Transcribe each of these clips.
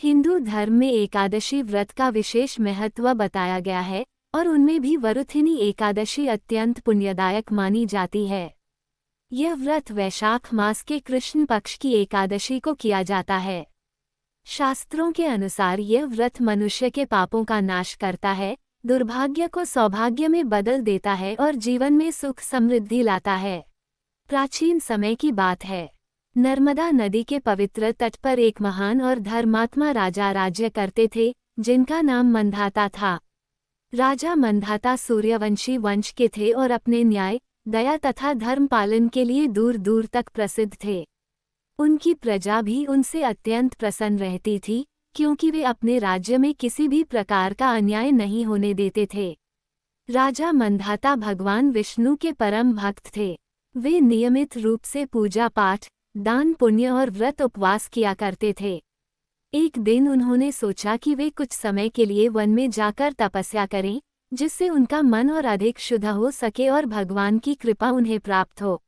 हिंदू धर्म में एकादशी व्रत का विशेष महत्व बताया गया है और उनमें भी वरुथिनी एकादशी अत्यंत पुण्यदायक मानी जाती है। यह व्रत वैशाख मास के कृष्ण पक्ष की एकादशी को किया जाता है। शास्त्रों के अनुसार यह व्रत मनुष्य के पापों का नाश करता है, दुर्भाग्य को सौभाग्य में बदल देता है और जीवन में सुख समृद्धि लाता है। प्राचीन समय की बात है। नर्मदा नदी के पवित्र तट पर एक महान और धर्मात्मा राजा राज्य करते थे, जिनका नाम मंधाता था। राजा मंधाता सूर्यवंशी वंश के थे और अपने न्याय, दया तथा धर्म पालन के लिए दूर दूर तक प्रसिद्ध थे। उनकी प्रजा भी उनसे अत्यंत प्रसन्न रहती थी, क्योंकि वे अपने राज्य में किसी भी प्रकार का अन्याय नहीं होने देते थे। राजा मंधाता भगवान विष्णु के परम भक्त थे। वे नियमित रूप से पूजा पाठ, दान पुण्य और व्रत उपवास किया करते थे। एक दिन उन्होंने सोचा कि वे कुछ समय के लिए वन में जाकर तपस्या करें, जिससे उनका मन और अधिक शुद्ध हो सके और भगवान की कृपा उन्हें प्राप्त हो।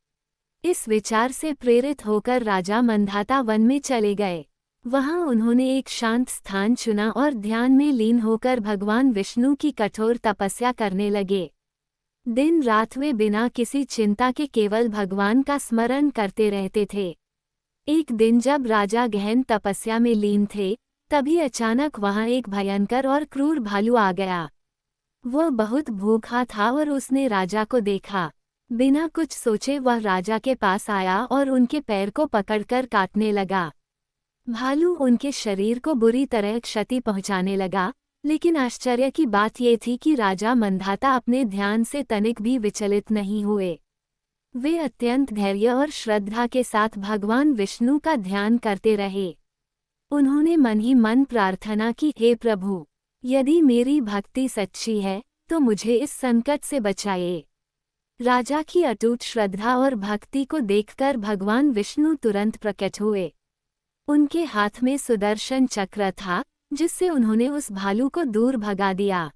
इस विचार से प्रेरित होकर राजा मंधाता वन में चले गए। वहां उन्होंने एक शांत स्थान चुना और ध्यान में लीन होकर भगवान विष्णु की कठोर तपस्या करने लगे। दिन रात वे बिना किसी चिंता के केवल भगवान का स्मरण करते रहते थे। एक दिन जब राजा गहन तपस्या में लीन थे, तभी अचानक वहां एक भयंकर और क्रूर भालू आ गया। वह बहुत भूखा था और उसने राजा को देखा। बिना कुछ सोचे वह राजा के पास आया और उनके पैर को पकड़कर काटने लगा। भालू उनके शरीर को बुरी तरह क्षति पहुंचाने लगा, लेकिन आश्चर्य की बात ये थी कि राजा मंधाता अपने ध्यान से तनिक भी विचलित नहीं हुए। वे अत्यंत धैर्य और श्रद्धा के साथ भगवान विष्णु का ध्यान करते रहे। उन्होंने मन ही मन प्रार्थना की, हे प्रभु, यदि मेरी भक्ति सच्ची है तो मुझे इस संकट से बचाइए। राजा की अटूट श्रद्धा और भक्ति को देखकर भगवान विष्णु तुरंत प्रकट हुए। उनके हाथ में सुदर्शन चक्र था, जिससे उन्होंने उस भालू को दूर भगा दिया।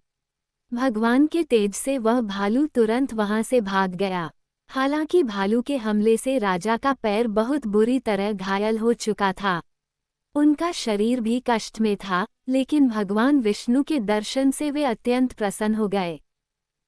भगवान के तेज से वह भालू तुरंत वहां से भाग गया। हालांकि भालू के हमले से राजा का पैर बहुत बुरी तरह घायल हो चुका था। उनका शरीर भी कष्ट में था, लेकिन भगवान विष्णु के दर्शन से वे अत्यंत प्रसन्न हो गए।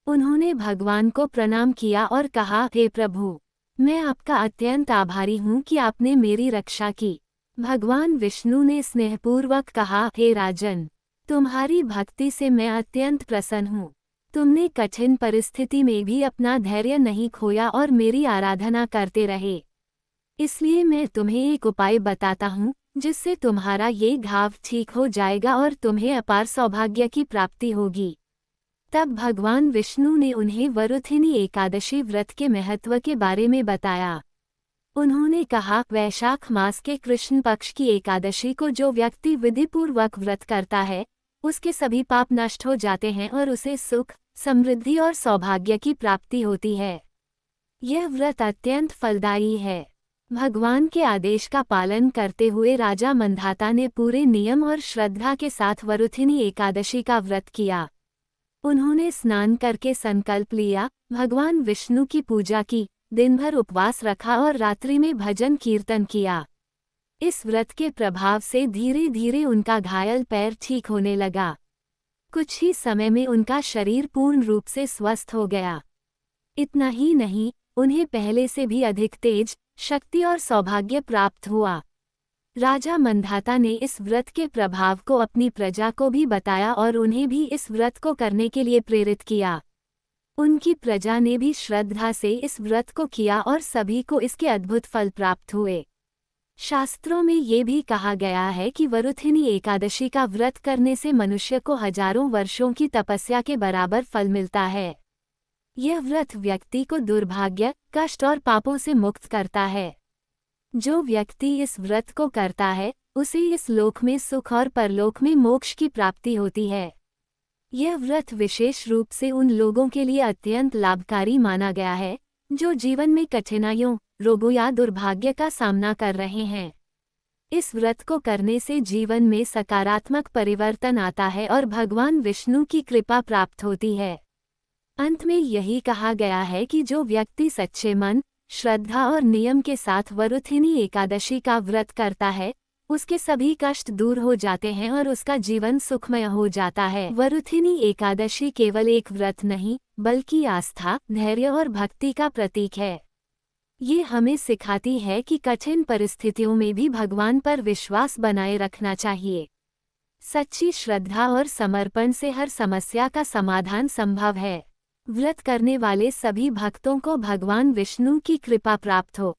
उन्होंने भगवान को प्रणाम किया और कहा, हे प्रभु, मैं आपका अत्यंत आभारी हूँ कि आपने मेरी रक्षा की। भगवान विष्णु ने स्नेहपूर्वक कहा, हे राजन, तुम्हारी भक्ति से मैं अत्यंत प्रसन्न हूँ। तुमने कठिन परिस्थिति में भी अपना धैर्य नहीं खोया और मेरी आराधना करते रहे। इसलिए मैं तुम्हें एक उपाय बताता हूँ, जिससे तुम्हारा ये घाव ठीक हो जाएगा और तुम्हें अपार सौभाग्य की प्राप्ति होगी। तब भगवान विष्णु ने उन्हें वरुथिनी एकादशी व्रत के महत्व के बारे में बताया। उन्होंने कहा, वैशाख मास के कृष्ण पक्ष की एकादशी को जो व्यक्ति विधिपूर्वक व्रत करता है, उसके सभी पाप नष्ट हो जाते हैं और उसे सुख, समृद्धि और सौभाग्य की प्राप्ति होती है। यह व्रत अत्यंत फलदायी है। भगवान के आदेश का पालन करते हुए राजा मंधाता ने पूरे नियम और श्रद्धा के साथ वरुथिनी एकादशी का व्रत किया। उन्होंने स्नान करके संकल्प लिया, भगवान विष्णु की पूजा की, दिन भर उपवास रखा और रात्रि में भजन कीर्तन किया। इस व्रत के प्रभाव से धीरे धीरे उनका घायल पैर ठीक होने लगा। कुछ ही समय में उनका शरीर पूर्ण रूप से स्वस्थ हो गया। इतना ही नहीं, उन्हें पहले से भी अधिक तेज, शक्ति और सौभाग्य प्राप्त हुआ। राजा मंधाता ने इस व्रत के प्रभाव को अपनी प्रजा को भी बताया और उन्हें भी इस व्रत को करने के लिए प्रेरित किया। उनकी प्रजा ने भी श्रद्धा से इस व्रत को किया और सभी को इसके अद्भुत फल प्राप्त हुए। शास्त्रों में ये भी कहा गया है कि वरुथिनी एकादशी का व्रत करने से मनुष्य को हजारों वर्षों की तपस्या के बराबर फल मिलता है। यह व्रत व्यक्ति को दुर्भाग्य, कष्ट और पापों से मुक्त करता है। जो व्यक्ति इस व्रत को करता है, उसे इस लोक में सुख और परलोक में मोक्ष की प्राप्ति होती है। यह व्रत विशेष रूप से उन लोगों के लिए अत्यंत लाभकारी माना गया है, जो जीवन में कठिनाइयों, रोगों या दुर्भाग्य का सामना कर रहे हैं। इस व्रत को करने से जीवन में सकारात्मक परिवर्तन आता है और भगवान विष्णु की कृपा प्राप्त होती है। अंत में यही कहा गया है कि जो व्यक्ति सच्चे मन, श्रद्धा और नियम के साथ वरुथिनी एकादशी का व्रत करता है, उसके सभी कष्ट दूर हो जाते हैं और उसका जीवन सुखमय हो जाता है। वरुथिनी एकादशी केवल एक व्रत नहीं, बल्कि आस्था, धैर्य और भक्ति का प्रतीक है। ये हमें सिखाती है कि कठिन परिस्थितियों में भी भगवान पर विश्वास बनाए रखना चाहिए। सच्ची श्रद्धा और समर्पण से हर समस्या का समाधान संभव है। व्रत करने वाले सभी भक्तों को भगवान विष्णु की कृपा प्राप्त हो।